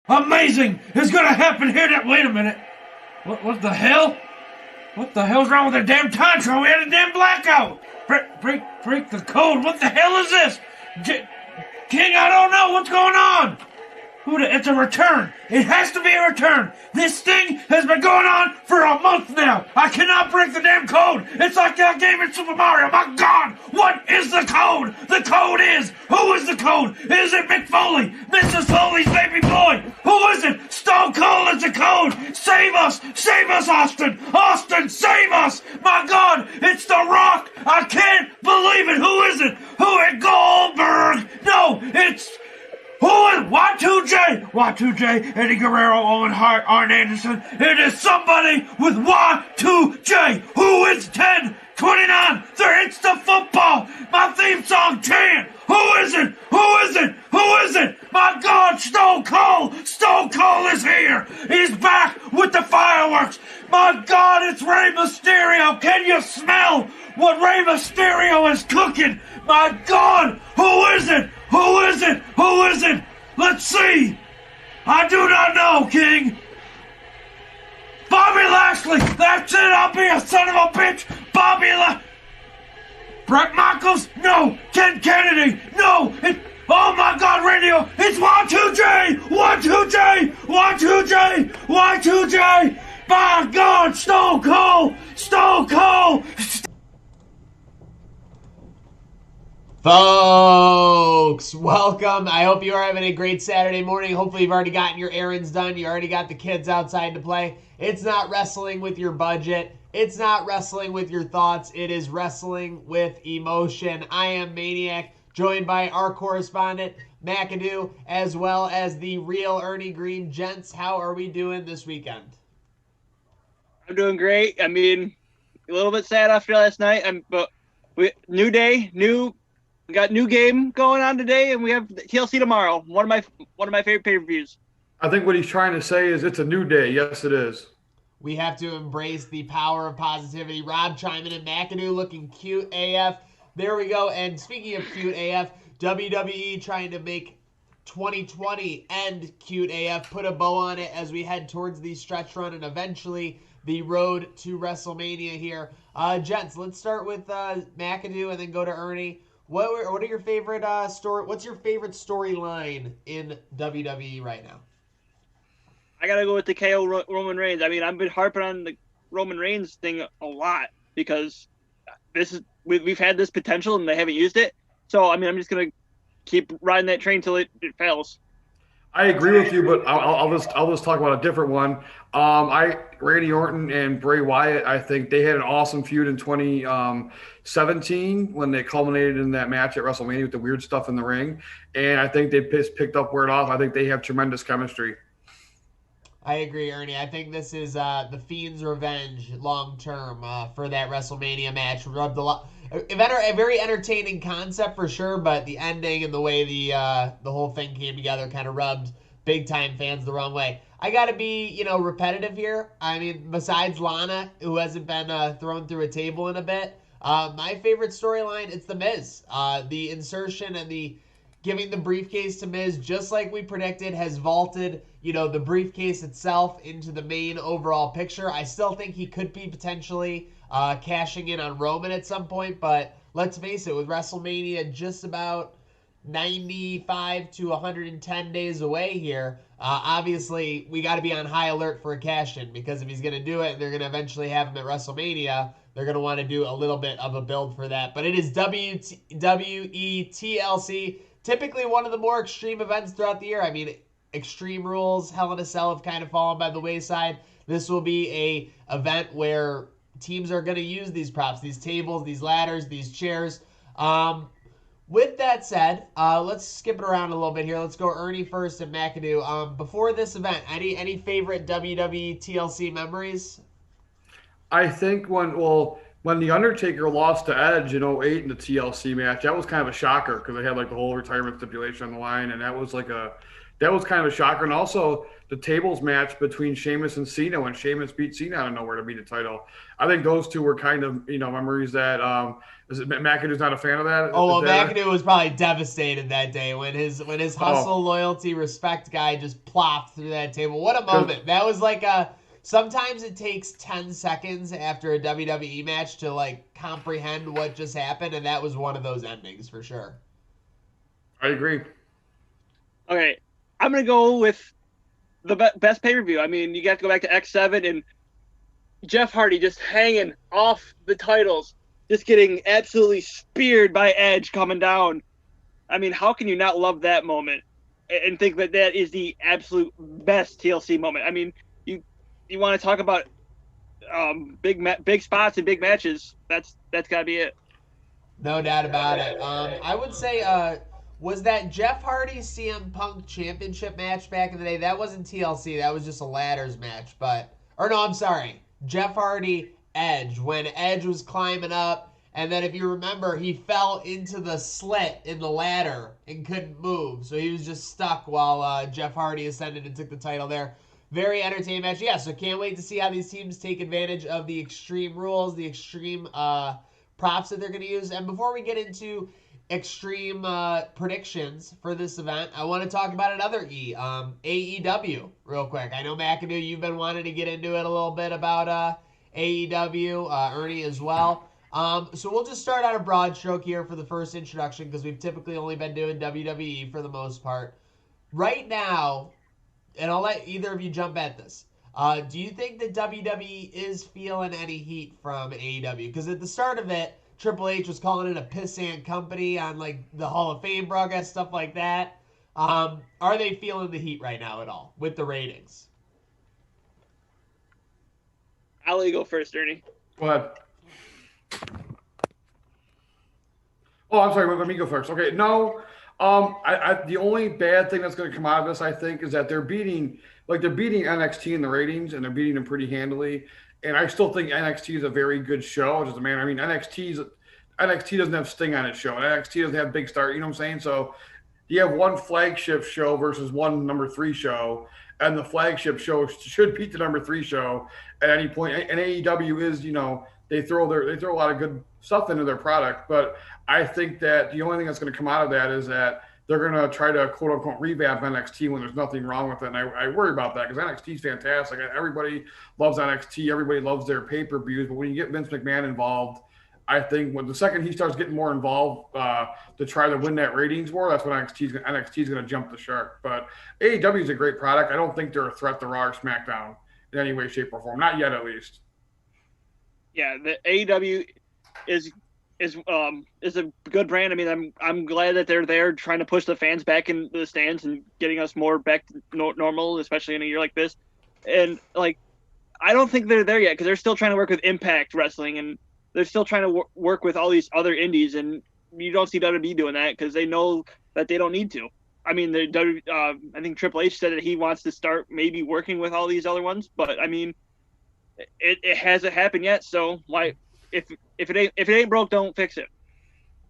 amazing is gonna happen here. Wait a minute. What the hell? What the hell's wrong with the damn time control? We had a damn blackout. Break the code. What the hell is this? King, I don't know. What's going on? It's a return. It has to be a return. This thing has been going on for a month now. I cannot break the damn code. It's like that game in Super Mario. My God, what is the code? The code is. Who is the code? Is it Mick Foley? Mrs. Foley's baby boy? Who is it? Stone Cold is the code. Save us. Save us, Austin. Austin, save us. My God, it's The Rock. I can't believe it. Who is it? Who is Goldberg? No, it's... Who is Y2J? Y2J, Eddie Guerrero, Owen Hart, Arn Anderson. It is somebody with Y2J. Who is 10, 29, 30? It's the football. My theme song, chant. Who is it? Who is it? Who is it? My God, Stone Cold. Stone Cold is here. He's back with the fireworks. My God, it's Rey Mysterio. Can you smell what Rey Mysterio is cooking? My God, who is it? Who is it? Who is it? Let's see. I do not know, King. Bobby Lashley. That's it. I'll be a son of a bitch. Bobby Lashley. Bret Michaels? No. Ken Kennedy? No. Oh my God, radio. It's Y2J. Y2J. Y2J. Y2J. My God, Stone Cold. Stone Cold. Folks, welcome. I hope you are having a great Saturday morning. Hopefully you've already gotten your errands done. You already got the kids outside to play. It's not wrestling with your budget. It's not wrestling with your thoughts. It is wrestling with emotion. I am Maniac, joined by our correspondent, McAdoo, as well as the real Ernie Green. Gents, how are we doing this weekend? I'm doing great. I mean, a little bit sad after last night, but new day, we got new game going on today, and we have TLC tomorrow. One of my favorite pay-per-views. I think what he's trying to say is it's a new day. Yes, it is. We have to embrace the power of positivity. Rob chiming in, McAdoo looking cute AF. There we go. And speaking of cute AF, WWE trying to make 2020 end cute AF. Put a bow on it as we head towards the stretch run and eventually the road to WrestleMania here. Gents, let's start with McAdoo and then go to Ernie. What are your favorite What's your favorite storyline in WWE right now? I gotta go with the KO Roman Reigns. I mean, I've been harping on the Roman Reigns thing a lot because we've had this potential and they haven't used it. So I mean, I'm just gonna keep riding that train till it fails. I agree with you, but I'll just talk about a different one. Randy Orton and Bray Wyatt, I think they had an awesome feud in 2017 when they culminated in that match at WrestleMania with the weird stuff in the ring. And I think they picked up where it off. I think they have tremendous chemistry. I agree, Ernie. I think this is the Fiend's revenge long term for that WrestleMania match. Rubbed a lot. A very entertaining concept for sure, but the ending and the way the whole thing came together kind of rubbed big time fans the wrong way. I gotta be repetitive here. I mean, besides Lana, who hasn't been thrown through a table in a bit, my favorite storyline, it's the Miz. The insertion and the giving the briefcase to Miz, just like we predicted, has vaulted the briefcase itself into the main overall picture. I still think he could be potentially cashing in on Roman at some point, but let's face it, with WrestleMania just about 95 to 110 days away here, obviously we got to be on high alert for a cash-in, because if he's going to do it and they're going to eventually have him at WrestleMania, they're going to want to do a little bit of a build for that. But it is WWE TLC, typically one of the more extreme events throughout the year. I mean, Extreme Rules, Hell in a Cell have kind of fallen by the wayside. This will be a event where teams are going to use these props, these tables, these ladders, these chairs. With that said, let's skip it around a little bit here. Let's go Ernie first and McAdoo. Before this event, any favorite WWE TLC memories? I think when The Undertaker lost to Edge in '08 in the TLC match, that was kind of a shocker because they had like the whole retirement stipulation on the line, and that was kind of a shocker. And also the tables match between Sheamus and Cena when Sheamus beat Cena out of nowhere to beat the title. I think those two were kind of memories that is it McAdoo's not a fan of that? Oh well, McAdoo was probably devastated that day when his hustle, loyalty, respect guy just plopped through that table. What a moment! That was like a. Sometimes it takes 10 seconds after a WWE match to like comprehend what just happened, and that was one of those endings for sure. I agree. Okay, I'm gonna go with the best pay-per-view. I mean, you got to go back to X7 and Jeff Hardy just hanging off the titles, just getting absolutely speared by Edge coming down. I mean, how can you not love that moment and think that that is the absolute best TLC moment? I mean, you want to talk about big spots and big matches? That's got to be it. No doubt about it. I would say, was that Jeff Hardy CM Punk championship match back in the day? That wasn't TLC. That was just a ladders match. I'm sorry. Jeff Hardy Edge, when Edge was climbing up, and then if you remember, he fell into the slit in the ladder and couldn't move. So he was just stuck while Jeff Hardy ascended and took the title there. Very entertaining match. Yeah, so can't wait to see how these teams take advantage of the Extreme rules, the Extreme props that they're going to use. And before we get into Extreme predictions for this event, I want to talk about another AEW real quick. I know, McAdoo, you've been wanting to get into it a little bit about AEW, Ernie as well. So we'll just start on a broad stroke here for the first introduction because we've typically only been doing WWE for the most part. Right now, and I'll let either of you jump at this. Do you think that WWE is feeling any heat from AEW? Because at the start of it, Triple H was calling it a pissant company on like the Hall of Fame broadcast, stuff like that. Are they feeling the heat right now at all with the ratings? I'll let you go first, Ernie. Go ahead. Oh, I'm sorry. Let me go first. Okay, no. The only bad thing that's going to come out of this, I think, is that they're beating NXT in the ratings, and they're beating them pretty handily. And I still think NXT is a very good show. Just man, I mean, NXT doesn't have Sting on its show, and NXT doesn't have Big Star. You know what I'm saying? So you have one flagship show versus one number 3 show, and the flagship show should beat the number 3 show at any point. And AEW is, they throw a lot of good stuff into their product, but I think that the only thing that's going to come out of that is that they're going to try to quote unquote revamp NXT when there's nothing wrong with it. And I worry about that because NXT is fantastic. Everybody loves NXT. Everybody loves their pay-per-views. But when you get Vince McMahon involved, I think when the second he starts getting more involved to try to win that ratings war, that's when NXT is going to jump the shark. But AEW is a great product. I don't think they're a threat to Raw or SmackDown in any way, shape, or form. Not yet, at least. Yeah, the AEW is a good brand. I mean, I'm glad that they're there trying to push the fans back in the stands and getting us more back to normal, especially in a year like this. And like, I don't think they're there yet because they're still trying to work with Impact Wrestling and they're still trying to work with all these other indies. And you don't see WWE doing that because they know that they don't need to. I mean, I think Triple H said that he wants to start maybe working with all these other ones, but I mean, it hasn't happened yet. So why? If it ain't broke, don't fix it.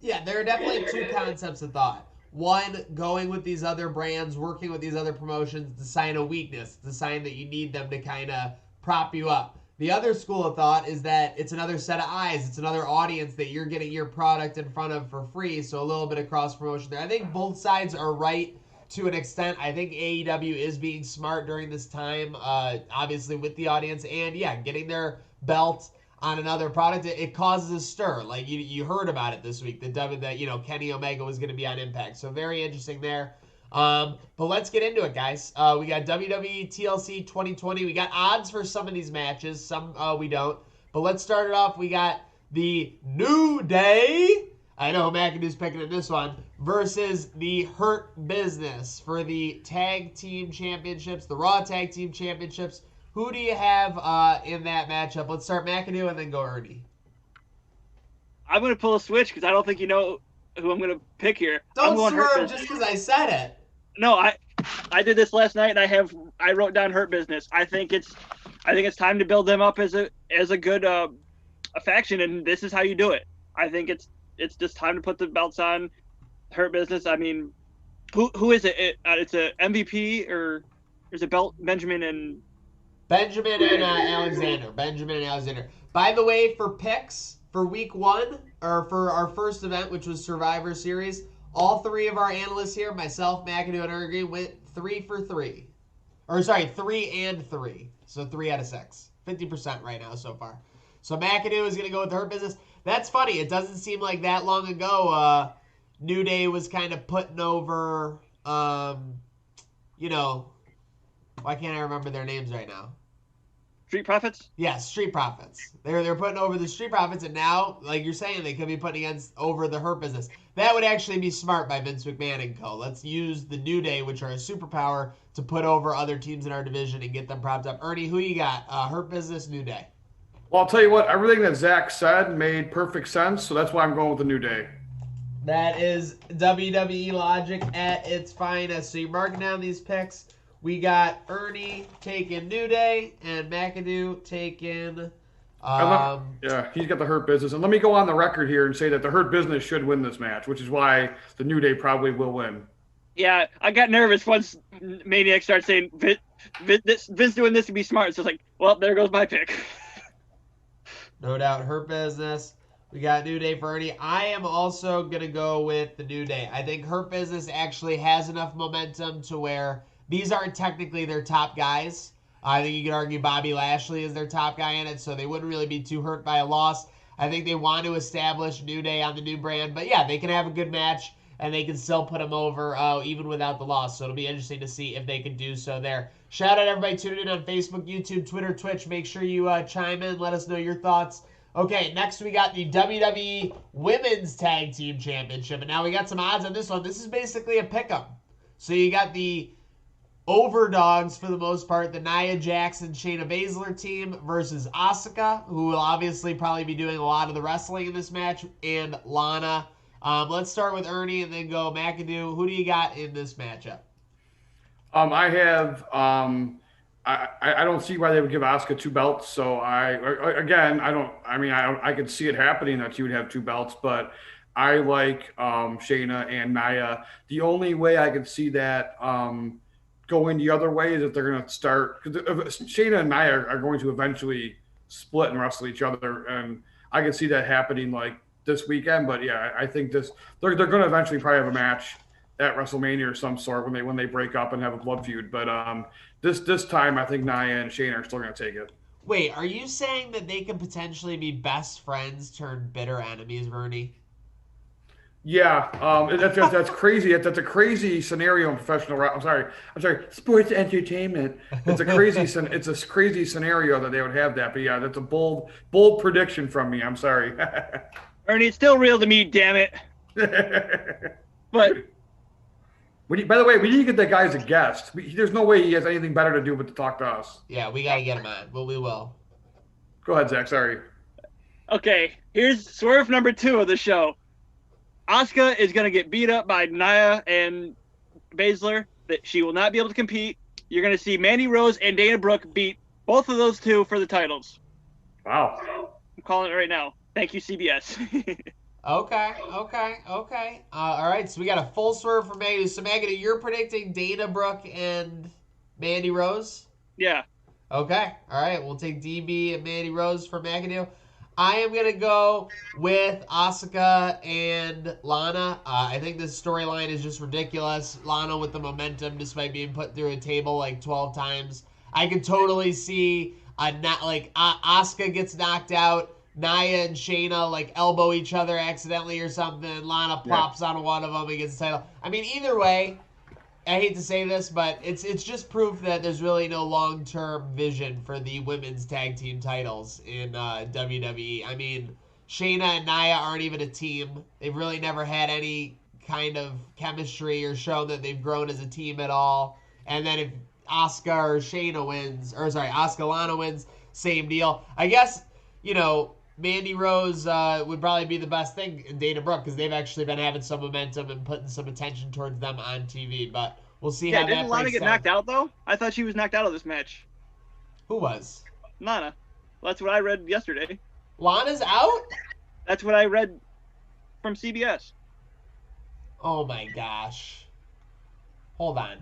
Yeah, there are definitely two concepts of thought. One, going with these other brands, working with these other promotions, the sign of weakness, the sign that you need them to kind of prop you up. The other school of thought is that it's another set of eyes. It's another audience that you're getting your product in front of for free. So a little bit of cross promotion there. I think both sides are right to an extent. I think AEW is being smart during this time, obviously with the audience and getting their belt on another product. It causes a stir. Like you heard about it this week. That Kenny Omega was going to be on Impact. So very interesting there. But let's get into it, guys. We got WWE TLC 2020. We got odds for some of these matches. Some we don't. But let's start it off. We got the New Day. I know McAdoo's picking in this one. Versus the Hurt Business for the Tag Team Championships, the Raw Tag Team Championships. Who do you have in that matchup? Let's start McAdoo and then go Ernie. I'm going to pull a switch because I don't think you know who I'm going to pick here. Don't swerve just because I said it. No, I did this last night and I wrote down Hurt Business. I think it's time to build them up as a good a faction, and this is how you do it. I think it's just time to put the belts on Hurt Business. I mean, who is it? It's a MVP, or there's a belt Benjamin and Alexander. Benjamin and Alexander. By the way, for picks for week 1, or for our first event, which was Survivor Series, all 3 of our analysts here, myself, McAdoo, and Ergie, went 3 for 3. Or sorry, 3 and 3. So 3 out of 6. 50% right now so far. So McAdoo is going to go with Hurt Business. That's funny. It doesn't seem like that long ago New Day was kind of putting over, you know, why can't I remember their names right now? Street Profits? Yeah, Street Profits. They're putting over the Street Profits, and now, like you're saying, they could be putting over the Hurt Business. That would actually be smart by Vince McMahon and co. Let's use the New Day, which are a superpower, to put over other teams in our division and get them propped up. Ernie, who you got? Hurt Business, New Day. Well, I'll tell you what, everything that Zach said made perfect sense, so that's why I'm going with the New Day. That is WWE logic at its finest. So you're marking down these picks. We got Ernie taking New Day and McAdoo taking... yeah, he's got the Hurt Business. And let me go on the record here and say that the Hurt Business should win this match, which is why the New Day probably will win. Yeah, I got nervous once Maniac started saying Vince doing this to be smart. So it's like, well, there goes my pick. No doubt, Hurt Business. We got New Day for Ernie. I am also going to go with the New Day. I think Hurt Business actually has enough momentum to where these aren't technically their top guys. I think you could argue Bobby Lashley is their top guy in it, so they wouldn't really be too hurt by a loss. I think they want to establish New Day on the new brand. But yeah, they can have a good match, and they can still put them over even without the loss. So it'll be interesting to see if they can do so there. Shout out everybody tuning in on Facebook, YouTube, Twitter, Twitch. Make sure you chime in. Let us know your thoughts. Okay, next we got the WWE Women's Tag Team Championship. And now we got some odds on this one. This is basically a pick-em. So you got the overdogs for the most part, the Nia Jax and Shayna Baszler team versus Asuka, who will obviously probably be doing a lot of the wrestling in this match, and Lana. Let's start with Ernie and then go McAdoo. Who do you got in this matchup? I have I don't see why they would give Asuka 2 belts. So I could see it happening that she would have 2 belts, but I like Shayna and Nia. The only way I could see that going the other way is if they're going to start, because Shayna and Nia are going to eventually split and wrestle each other, and I can see that happening like this weekend. But yeah, I think they're going to eventually probably have a match at WrestleMania or some sort when they break up and have a blood feud. But this time I think Nia and Shayna are still going to take it. Wait, are you saying that they could potentially be best friends turned bitter enemies, Vernie? Yeah, that's crazy. That's a crazy scenario in professional. I'm sorry, sports entertainment. It's a crazy scenario that they would have that. But yeah, that's a bold prediction from me. I'm sorry. Ernie, it's still real to me. Damn it. But by the way, we need to get that guy as a guest. There's no way he has anything better to do but to talk to us. Yeah, we gotta get him on, but we will. Go ahead, Zach. Sorry. Okay, here's swerve number 2 of the show. Asuka is going to get beat up by Nia and Baszler. That she will not be able to compete. You're going to see Mandy Rose and Dana Brooke beat both of those 2 for the titles. Wow. I'm calling it right now. Thank you, CBS. Okay. All right, so we got a full swerve for Maggie. So, Maggie, you're predicting Dana Brooke and Mandy Rose? Yeah. Okay. All right, we'll take DB and Mandy Rose for McAdoo. I am going to go with Asuka and Lana. I think this storyline is just ridiculous. Lana with the momentum despite being put through a table like 12 times. I could totally see Asuka gets knocked out, Nia and Shayna like elbow each other accidentally or something. Lana plops on one of them and gets the title. I mean, either way, I hate to say this, but it's just proof that there's really no long-term vision for the women's tag team titles in WWE. I mean, Shayna and Nia aren't even a team. They've really never had any kind of chemistry or shown that they've grown as a team at all. And then if Asuka Lana wins, same deal. I guess, Mandy Rose would probably be the best thing in Dana Brooke because they've actually been having some momentum and putting some attention towards them on TV. But we'll see how that breaks down. Didn't Lana get knocked out, though? I thought she was knocked out of this match. Who was? Lana. Well, that's what I read yesterday. Lana's out? That's what I read from CBS. Oh my gosh. Hold on.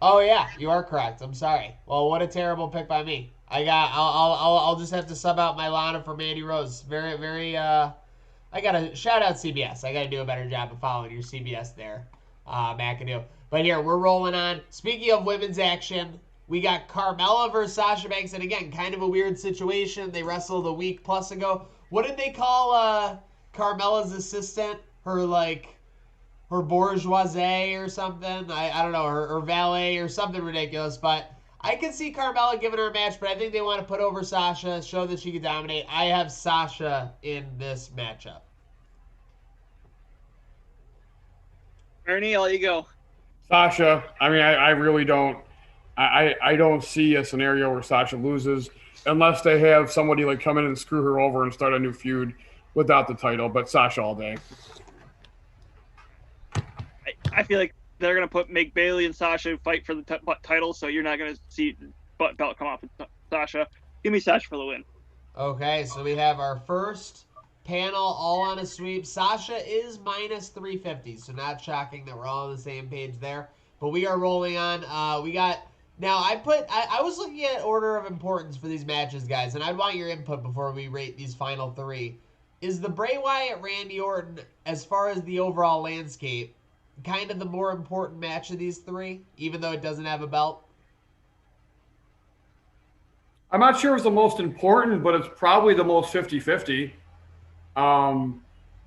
Oh yeah, you are correct. I'm sorry. Well, what a terrible pick by me. I'll just have to sub out my Lana for Mandy Rose. Very. I gotta shout out CBS. I gotta do a better job of following your CBS there, McAdoo. But here we're rolling on. Speaking of women's action, we got Carmella versus Sasha Banks, and again, kind of a weird situation. They wrestled a week plus ago. What did they call Carmella's assistant? Her bourgeoisie or something. I don't know, her valet or something ridiculous. But I can see Carmella giving her a match, but I think they want to put over Sasha, show that she can dominate. I have Sasha in this matchup. Ernie, I'll let you go. Sasha. I mean, I really don't. I don't see a scenario where Sasha loses unless they have somebody like come in and screw her over and start a new feud without the title. But Sasha all day. I feel like they're gonna make Bayley and Sasha fight for the title, so you're not gonna see the belt come off with Sasha. Give me Sasha for the win. Okay, so we have our first panel all on a sweep. Sasha is minus 350, so not shocking that we're all on the same page there. But we are rolling on. We got now. I was looking at order of importance for these matches, guys, and I'd want your input before we rate these final three. Is the Bray Wyatt Randy Orton, as far as the overall landscape, kind of the more important match of these three, even though it doesn't have a belt? I'm not sure it's the most important, but it's probably the most 50-50.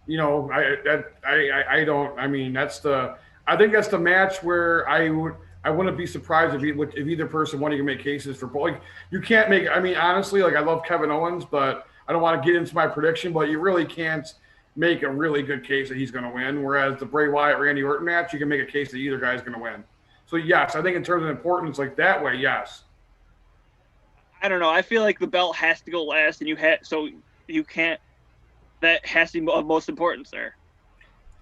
You know, I don't. I mean, I think that's the match where I wouldn't be surprised if either person wanted to make cases for both. Like, you can't make. I mean, honestly, like I love Kevin Owens, but I don't want to get into my prediction. But you really can't make a really good case that he's going to win. Whereas the Bray Wyatt Randy Orton match, you can make a case that either guy's going to win. So yes, I think in terms of importance, like that way, yes. I don't know. I feel like the belt has to go last, and you can't. That has to be of most importance there.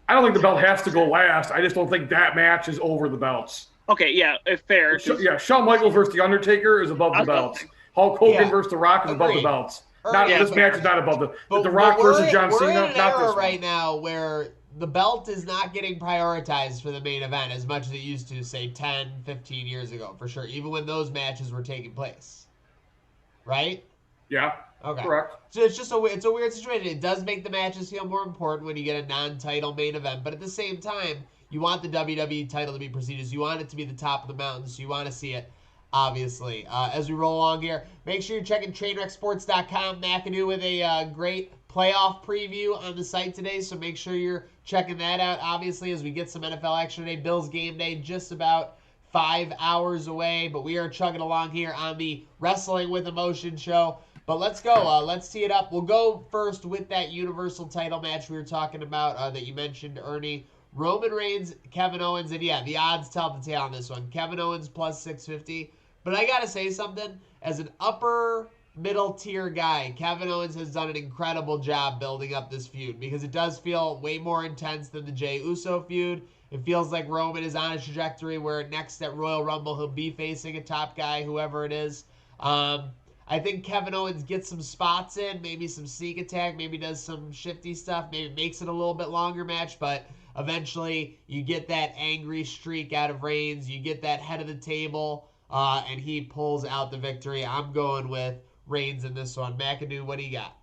I don't think the belt has to go last. I just don't think that match is over the belts. Okay, yeah, fair. Yeah, Shawn Michaels versus The Undertaker is above the belts. Hulk Hogan versus The Rock is above the belts. This match is not above the Rock versus John Cena. We're in an era right now where the belt is not getting prioritized for the main event as much as it used to, say, 10, 15 years ago, for sure, even when those matches were taking place. Right? Yeah. Okay. Correct. So it's a weird situation. It does make the matches feel more important when you get a non-title main event, but at the same time, you want the WWE title to be prestigious. You want it to be the top of the mountain, so you want to see it, obviously. As we roll along here, make sure you're checking TrainWreckSports.com. McAdoo with a great playoff preview on the site today, so make sure you're checking that out, obviously, as we get some NFL action today. Bills game day just about 5 hours away, but we are chugging along here on the Wrestling with Emotion show. But let's go. Let's tee it up. We'll go first with that Universal title match we were talking about that you mentioned, Ernie. Roman Reigns, Kevin Owens, and yeah, the odds tell the tale on this one. Kevin Owens plus 650. But I got to say something. As an upper middle tier guy, Kevin Owens has done an incredible job building up this feud because it does feel way more intense than the Jey Uso feud. It feels like Roman is on a trajectory where next at Royal Rumble he'll be facing a top guy, whoever it is. I think Kevin Owens gets some spots in, maybe some sneak attack, maybe does some shifty stuff, maybe makes it a little bit longer match, but eventually you get that angry streak out of Reigns, you get that head of the table, and he pulls out the victory. I'm going with Reigns in this one. McAdoo, what do you got?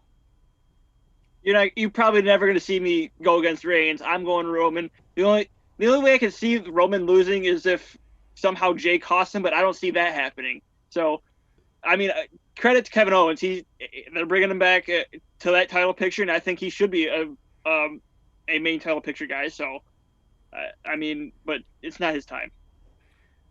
You're probably never going to see me go against Reigns. I'm going Roman. The only way I can see Roman losing is if somehow Jey costs him, but I don't see that happening. So, I mean, credit to Kevin Owens. They're bringing him back to that title picture, and I think he should be a main title picture guy. So, I mean, but it's not his time.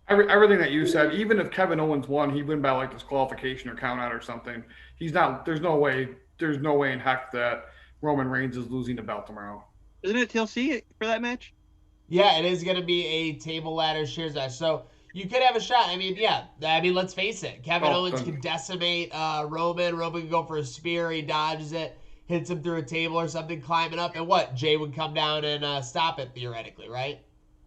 Everything that you said, even if Kevin Owens won, he'd win by like disqualification or count out or something. He's not. There's no way in heck that Roman Reigns is losing the belt tomorrow. Isn't it TLC for that match? Yeah, it is going to be a table ladder shares match. So you could have a shot. I mean, yeah. I mean, let's face it. Kevin Owens can decimate Roman. Roman can go for a spear. He dodges it, hits him through a table or something, climbing up. And what? Jey would come down and stop it, theoretically, right?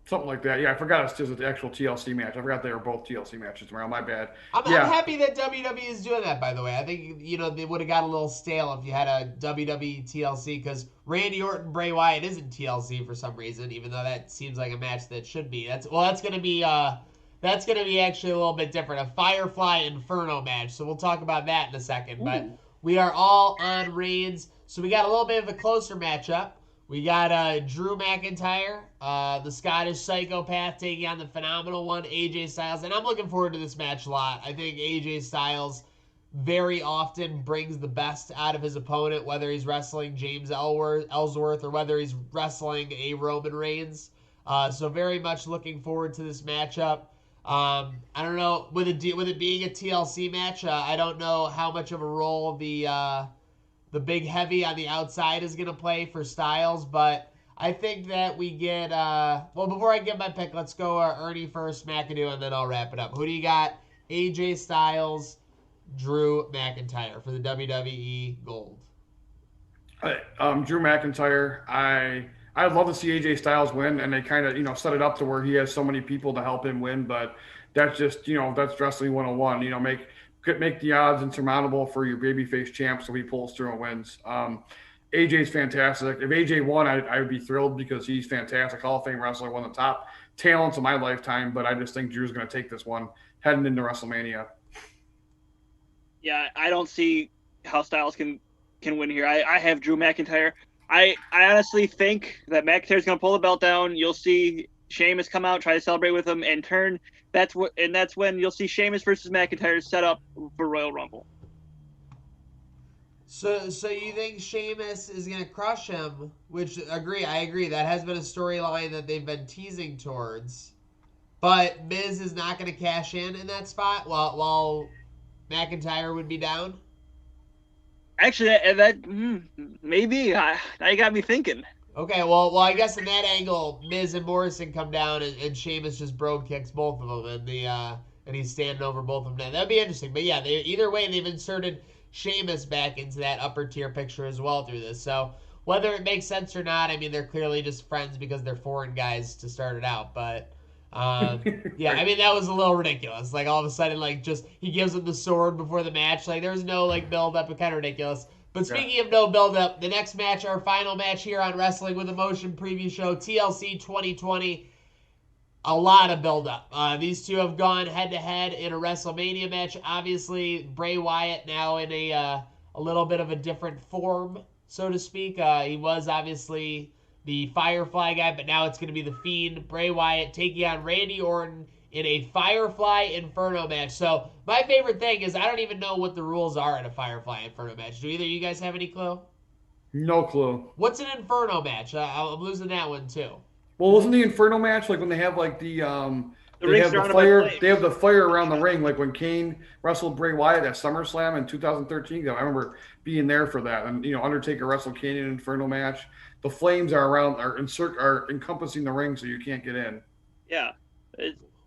Something like that. Yeah, I forgot it's just an actual TLC match. I forgot they were both TLC matches tomorrow. My bad. I'm happy that WWE is doing that, by the way. I think, they would have got a little stale if you had a WWE TLC, because Randy Orton Bray Wyatt isn't TLC for some reason, even though that seems like a match that should be. That's gonna be actually a little bit different. A Firefly Inferno match. So we'll talk about that in a second. Ooh. But we are all on Reigns. So we got a little bit of a closer matchup. We got Drew McIntyre, the Scottish psychopath, taking on the phenomenal one, AJ Styles. And I'm looking forward to this match a lot. I think AJ Styles very often brings the best out of his opponent, whether he's wrestling James Ellsworth or whether he's wrestling a Roman Reigns. So very much looking forward to this matchup. I don't know, with it being a TLC match, I don't know how much of a role the big heavy on the outside is going to play for Styles, but I think that we get, before I give my pick, let's go Ernie first, McAdoo, and then I'll wrap it up. Who do you got? AJ Styles, Drew McIntyre for the WWE Gold. Drew McIntyre, I'd love to see AJ Styles win, and they kind of, set it up to where he has so many people to help him win, but that's just, that's wrestling 101, make the odds insurmountable for your babyface champ so he pulls through and wins. AJ's fantastic. If AJ won, I would be thrilled because he's fantastic. Hall of Fame wrestler, one of the top talents of my lifetime, but I just think Drew's going to take this one heading into WrestleMania. Yeah, I don't see how Styles can win here. I have Drew McIntyre. I honestly think that McIntyre's going to pull the belt down. You'll see Sheamus come out, try to celebrate with him, and turn. That's when you'll see Sheamus versus McIntyre set up for Royal Rumble. So you think Sheamus is going to crush him? I agree. That has been a storyline that they've been teasing towards. But Miz is not going to cash in that spot while McIntyre would be down? Actually, that maybe. Now you got me thinking. Okay, well, I guess in that angle, Miz and Morrison come down, and Sheamus just broad kicks both of them, and he's standing over both of them. That'd be interesting. But yeah, either way, they've inserted Sheamus back into that upper tier picture as well through this. So whether it makes sense or not, I mean, they're clearly just friends because they're foreign guys to start it out. But yeah, I mean, that was a little ridiculous. Like all of a sudden, just he gives him the sword before the match. Like there's no build up. It's kind of ridiculous. But speaking of no build-up, the next match, our final match here on Wrestling with Emotion preview show, TLC 2020, a lot of build-up. These two have gone head-to-head in a WrestleMania match. Obviously, Bray Wyatt now in a little bit of a different form, so to speak. He was obviously the Firefly guy, but now it's going to be the Fiend. Bray Wyatt taking on Randy Orton in a Firefly Inferno match. So my favorite thing is I don't even know what the rules are in a Firefly Inferno match. Do either of you guys have any clue? No clue. What's an Inferno match? I'm losing that one too. Well, wasn't the Inferno match like when they have they have the fire? They have the fire around the ring, like when Kane wrestled Bray Wyatt at SummerSlam in 2013. I remember being there for that, and Undertaker wrestled Kane in an Inferno match. The flames are encompassing the ring, so you can't get in. Yeah.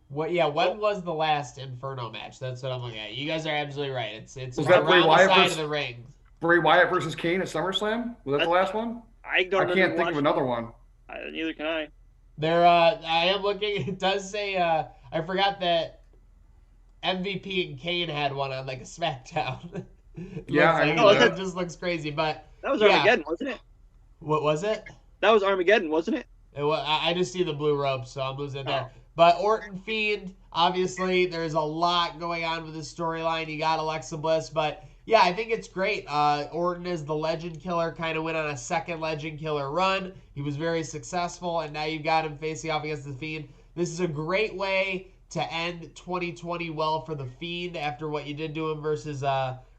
When was the last Inferno match? That's what I'm looking at. You guys are absolutely right. It's was that around the side of the ring. Bray Wyatt versus Kane at SummerSlam? Was that the last one? I can't think of another one. Neither can I. I am looking. It does say. I forgot that MVP and Kane had one on a SmackDown. It just looks crazy, but that was Armageddon, wasn't it? What was it? That was Armageddon, wasn't it? I just see the blue rope, so I'm losing it there. But Orton Fiend, obviously, there's a lot going on with this storyline. You got Alexa Bliss, but yeah, I think it's great. Orton is the Legend Killer, kind of went on a second Legend Killer run. He was very successful, and now you've got him facing off against the Fiend. This is a great way to end 2020 well for the Fiend after what you did to him versus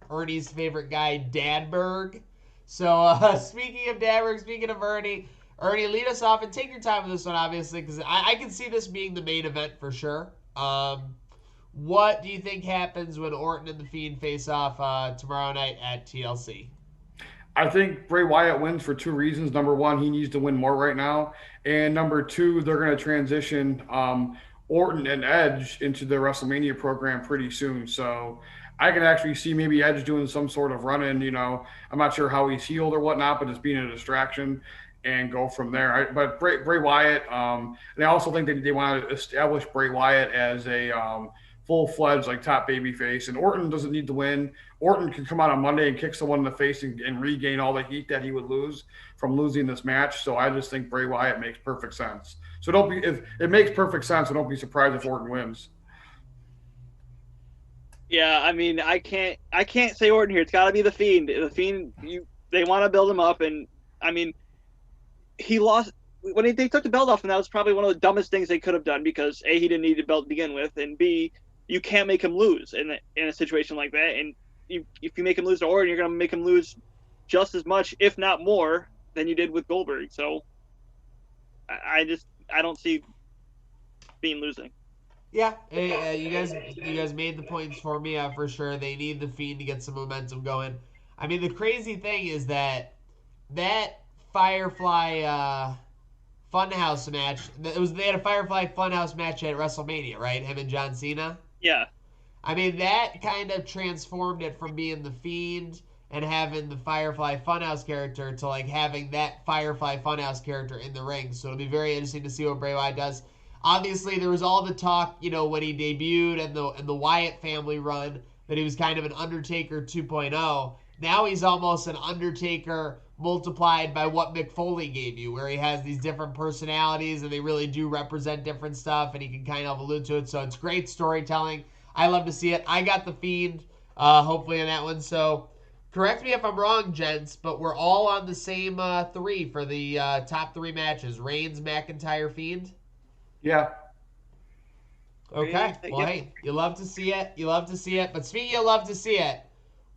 Ernie's favorite guy, Dadberg. So speaking of Dadberg, speaking of Ernie, lead us off and take your time with this one, obviously, because I can see this being the main event for sure. What do you think happens when Orton and the Fiend face off tomorrow night at TLC? I think Bray Wyatt wins for two reasons. Number one, he needs to win more right now. And number two, they're going to transition Orton and Edge into the WrestleMania program pretty soon. So I can actually see maybe Edge doing some sort of run-in. I'm not sure how he's healed or whatnot, but just being a distraction. and go from there. But Bray Wyatt, and I also think they want to establish Bray Wyatt as a full-fledged like top baby face. And Orton doesn't need to win. Orton can come out on Monday and kick someone in the face and regain all the heat that he would lose from losing this match. So I just think Bray Wyatt makes perfect sense. So don't be if it makes perfect sense, so don't be surprised if Orton wins. Yeah, I mean, I can't say Orton here. It's got to be the Fiend. The Fiend, they want to build him up, and I mean, he lost when they took the belt off him. That was probably one of the dumbest things they could have done because A, he didn't need the belt to begin with, and B, you can't make him lose in a situation like that. And if you make him lose to Orton, you're going to make him lose just as much, if not more, than you did with Goldberg. So I don't see Fiend losing. Yeah, you guys made the points for me for sure. They need the Fiend to get some momentum going. I mean, the crazy thing is that Firefly Funhouse match. They had a Firefly Funhouse match at WrestleMania, right? Him and John Cena. Yeah. I mean, that kind of transformed it from being the Fiend and having the Firefly Funhouse character to like having that Firefly Funhouse character in the ring. So it'll be very interesting to see what Bray Wyatt does. Obviously, there was all the talk, when he debuted and the Wyatt family run that he was kind of an Undertaker 2.0. Now he's almost an Undertaker multiplied by what Mick Foley gave you, where he has these different personalities and they really do represent different stuff and he can kind of allude to it. So it's great storytelling. I love to see it. I got the Fiend, hopefully in that one. So correct me if I'm wrong, gents, but we're all on the same three for the top three matches. Reigns, McIntyre, Fiend. Yeah. Okay. Well, Yep. hey, you love to see it. You love to see it. But speaking of love to see it,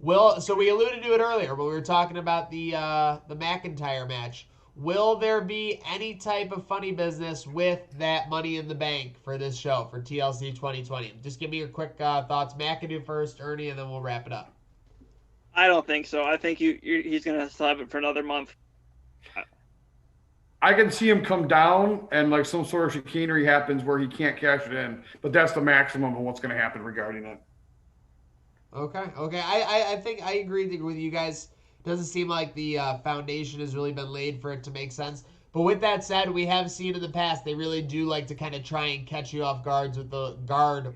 so we alluded to it earlier when we were talking about the McIntyre match. Will there be any type of funny business with that Money in the Bank for this show, for TLC 2020? Just give me your quick thoughts. McAdoo first, Ernie, and then we'll wrap it up. I don't think so. I think he's going to still have it for another month. I can see him come down and like some sort of chicanery happens where he can't cash it in, but that's the maximum of what's going to happen regarding it. Okay. I think I agree with you guys. Doesn't seem like the foundation has really been laid for it to make sense. But with that said, we have seen in the past they really do like to kind of try and catch you off guard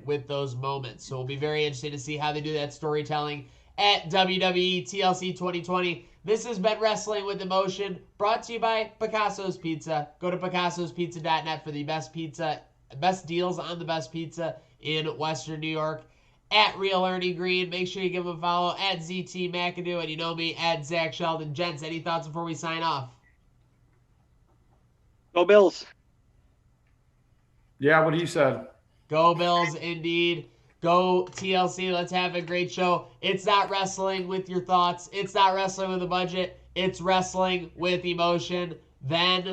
with those moments. So it'll be very interesting to see how they do that storytelling at WWE TLC 2020. This has been Wrestling with Emotion, brought to you by Picasso's Pizza. Go to picassospizza.net for the best deals on the best pizza in Western New York. At Real Ernie Green, make sure you give him a follow. At ZT McAdoo, and you know me, at Zach Sheldon. Gents, any thoughts before we sign off? Go Bills. Yeah, what he said. Go Bills, indeed. Go TLC. Let's have a great show. It's not wrestling with your thoughts. It's not wrestling with a budget. It's wrestling with emotion. Then